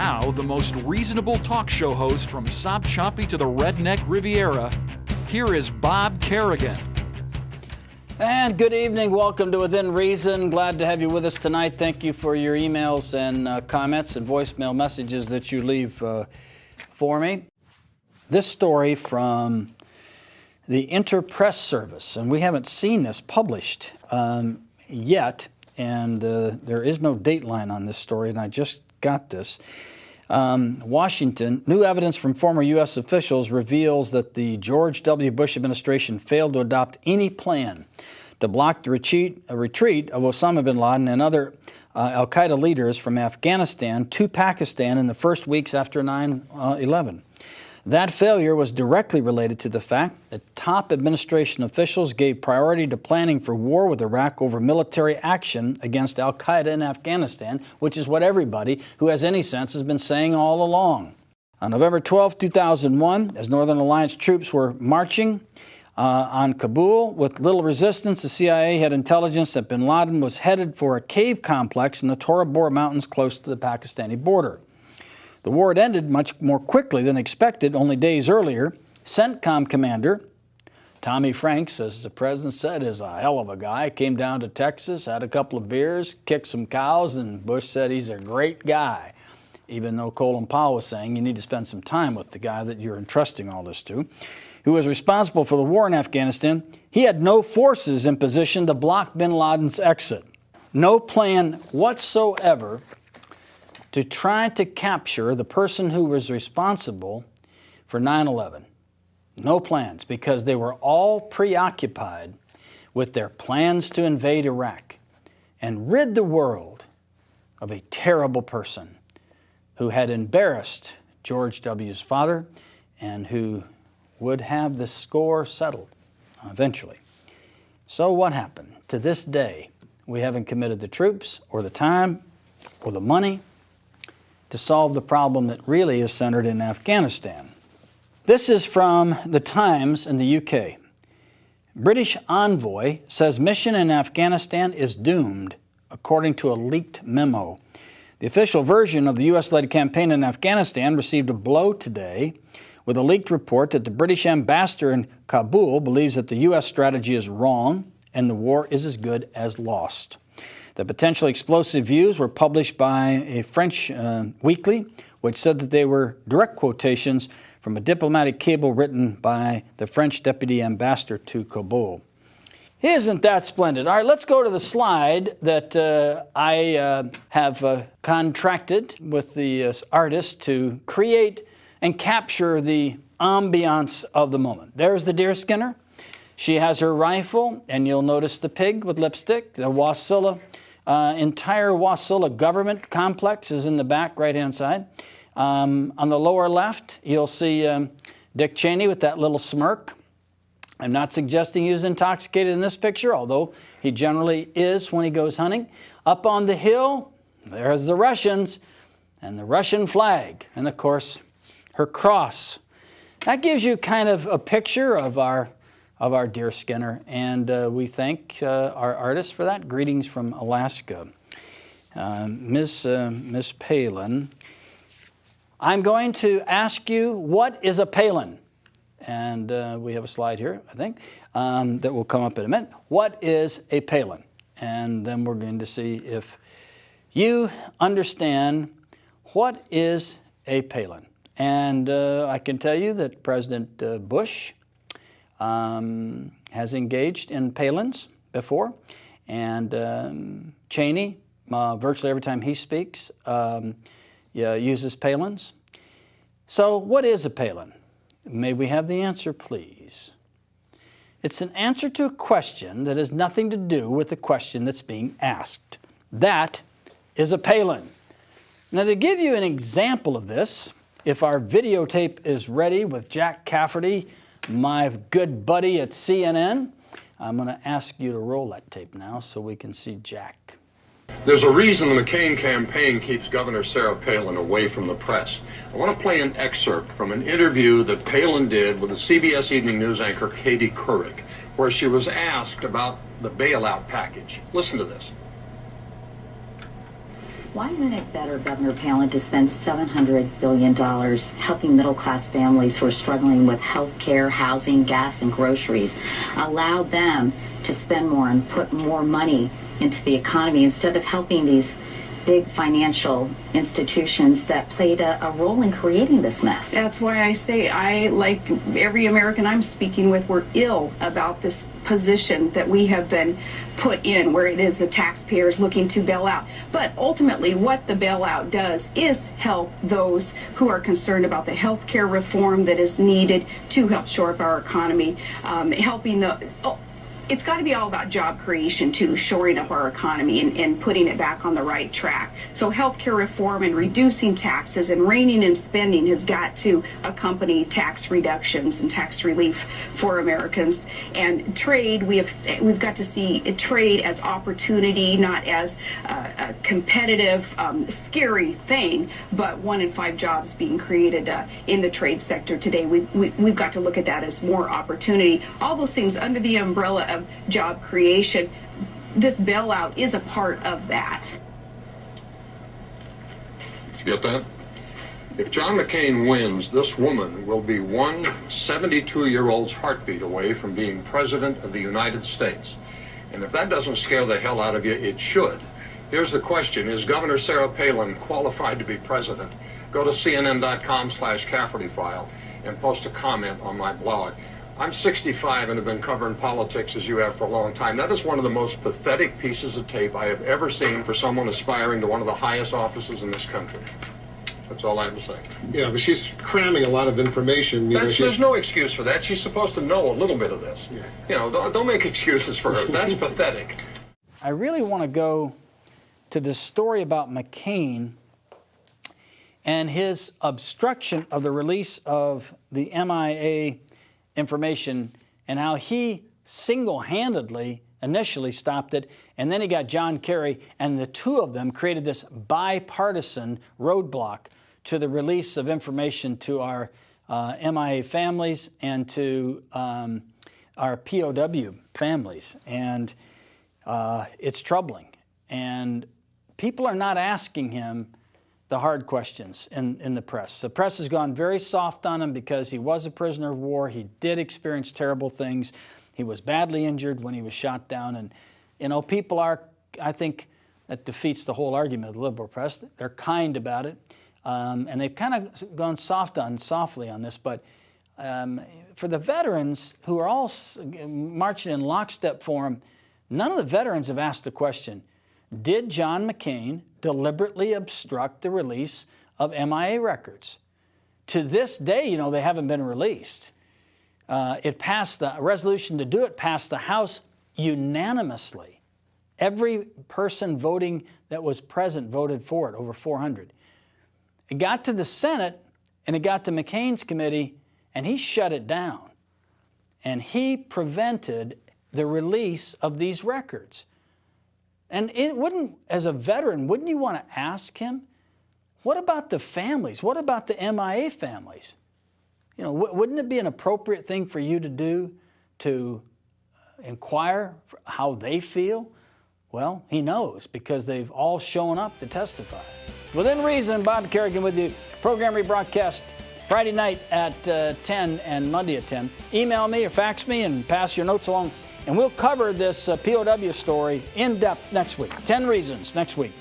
Now, the most reasonable talk show host from Sop-Choppy to the Redneck Riviera, here is Bob Kerrigan. And good evening. Welcome to Within Reason. Glad to have you with us tonight. Thank you for your emails and comments and voicemail messages that you leave for me. This story from the Interpress Service, and we haven't seen this published yet, and there is no dateline on this story, and I just got this. Washington, new evidence from former U.S. officials reveals that the George W. Bush administration failed to adopt any plan to block the retreat of Osama bin Laden and other al-Qaeda leaders from Afghanistan to Pakistan in the first weeks after 9/11. That failure was directly related to the fact that top administration officials gave priority to planning for war with Iraq over military action against al-Qaeda in Afghanistan, which is what everybody who has any sense has been saying all along. On November 12, 2001, as Northern Alliance troops were marching on Kabul with little resistance, the CIA had intelligence that bin Laden was headed for a cave complex in the Tora Bora Mountains close to the Pakistani border. The war had ended much more quickly than expected. Only days earlier, CENTCOM commander Tommy Franks, as the president said, is a hell of a guy, came down to Texas, had a couple of beers, kicked some cows, and Bush said he's a great guy, even though Colin Powell was saying you need to spend some time with the guy that you're entrusting all this to, who was responsible for the war in Afghanistan. He had no forces in position to block bin Laden's exit. No plan whatsoever to try to capture the person who was responsible for 9/11. No plans, because they were all preoccupied with their plans to invade Iraq and rid the world of a terrible person who had embarrassed George W.'s father and who would have the score settled eventually. So what happened? To this day, we haven't committed the troops or the time or the money to solve the problem that really is centered in Afghanistan. This is from the Times in the UK. British envoy says mission in Afghanistan is doomed, according to a leaked memo. The official version of the U.S.-led campaign in Afghanistan received a blow today with a leaked report that the British ambassador in Kabul believes that the U.S. strategy is wrong and the war is as good as lost. The potentially explosive views were published by a French weekly, which said that they were direct quotations from a diplomatic cable written by the French deputy ambassador to Kabul. Isn't that splendid? All right, let's go to the slide that I have contracted with the artist to create and capture the ambiance of the moment. There's the deer skinner. She has her rifle, and you'll notice the pig with lipstick, the Wasilla. Entire Wasilla government complex is in the back right-hand side. On the lower left, you'll see Dick Cheney with that little smirk. I'm not suggesting he was intoxicated in this picture, although he generally is when he goes hunting. Up on the hill, there's the Russians and the Russian flag, and of course, her cross. That gives you kind of a picture of our deer skinner, and we thank our artist for that. Greetings from Alaska. Miss Palin, I'm going to ask you, what is a Palin? And we have a slide here, I think, that will come up in a minute. What is a Palin? And then we're going to see if you understand what is a Palin. And I can tell you that President Bush has engaged in Palins before, and Cheney, virtually every time he speaks, uses Palins. So what is a Palin? May we have the answer, please? It's an answer to a question that has nothing to do with the question that's being asked. That is a Palin. Now, to give you an example of this, if our videotape is ready with Jack Cafferty, my good buddy at CNN, I'm going to ask you to roll that tape now so we can see Jack. There's a reason the McCain campaign keeps Governor Sarah Palin away from the press. I want to play an excerpt from an interview that Palin did with the CBS Evening News anchor Katie Couric, where she was asked about the bailout package. Listen to this. Why isn't it better, Governor Palin, to spend $700 billion helping middle-class families who are struggling with health care, housing, gas, and groceries? Allow them to spend more and put more money into the economy instead of helping these big financial institutions that played a role in creating this mess. That's why I say I, like every American I'm speaking with, we're ill about this position that we have been put in, where it is the taxpayers looking to bail out. But ultimately, what the bailout does is help those who are concerned about the health care reform that is needed to help shore up our economy, helping the... It's got to be all about job creation, too, shoring up our economy and putting it back on the right track. So healthcare reform and reducing taxes and reining in spending has got to accompany tax reductions and tax relief for Americans. And trade, we've got to see trade as opportunity, not as a competitive, scary thing, but 1 in 5 jobs being created in the trade sector today. We've got to look at that as more opportunity. All those things under the umbrella of job creation. This bailout is a part of that. Did you get that? If John McCain wins, this woman will be one 72-year-old's heartbeat away from being president of the United States. And if that doesn't scare the hell out of you, it should. Here's the question. Is Governor Sarah Palin qualified to be president? Go to cnn.com/Cafferty File and post a comment on my blog. I'm 65 and have been covering politics as you have for a long time. That is one of the most pathetic pieces of tape I have ever seen for someone aspiring to one of the highest offices in this country. That's all I have to say. Yeah, but she's cramming a lot of information. There's no excuse for that. She's supposed to know a little bit of this. Yeah. You know, don't make excuses for her. That's pathetic. I really want to go to this story about McCain and his obstruction of the release of the MIA information and how he single-handedly initially stopped it, and then he got John Kerry, and the two of them created this bipartisan roadblock to the release of information to our MIA families and to our POW families. And it's troubling. And people are not asking him the hard questions in the press. The press has gone very soft on him because he was a prisoner of war. He did experience terrible things. He was badly injured when he was shot down. And, you know, people are, I think, that defeats the whole argument of the liberal press. They're kind about it. And they've kind of gone softly on this. But for the veterans who are all marching in lockstep for him, none of the veterans have asked the question, did John McCain deliberately obstruct the release of MIA records? To this day, you know, they haven't been released. It passed the resolution to do it, passed the House unanimously. Every person voting that was present voted for it, over 400. It got to the Senate, and it got to McCain's committee, and he shut it down. And he prevented the release of these records. And it wouldn't, as a veteran, wouldn't you want to ask him, what about the families? What about the MIA families? You know, wouldn't it be an appropriate thing for you to do to inquire how they feel? Well, he knows because they've all shown up to testify. Within Reason, Bob Kerrigan with you. Program rebroadcast Friday night at 10 and Monday at 10. Email me or fax me and pass your notes along. And we'll cover this POW story in depth next week. 10 Reasons next week.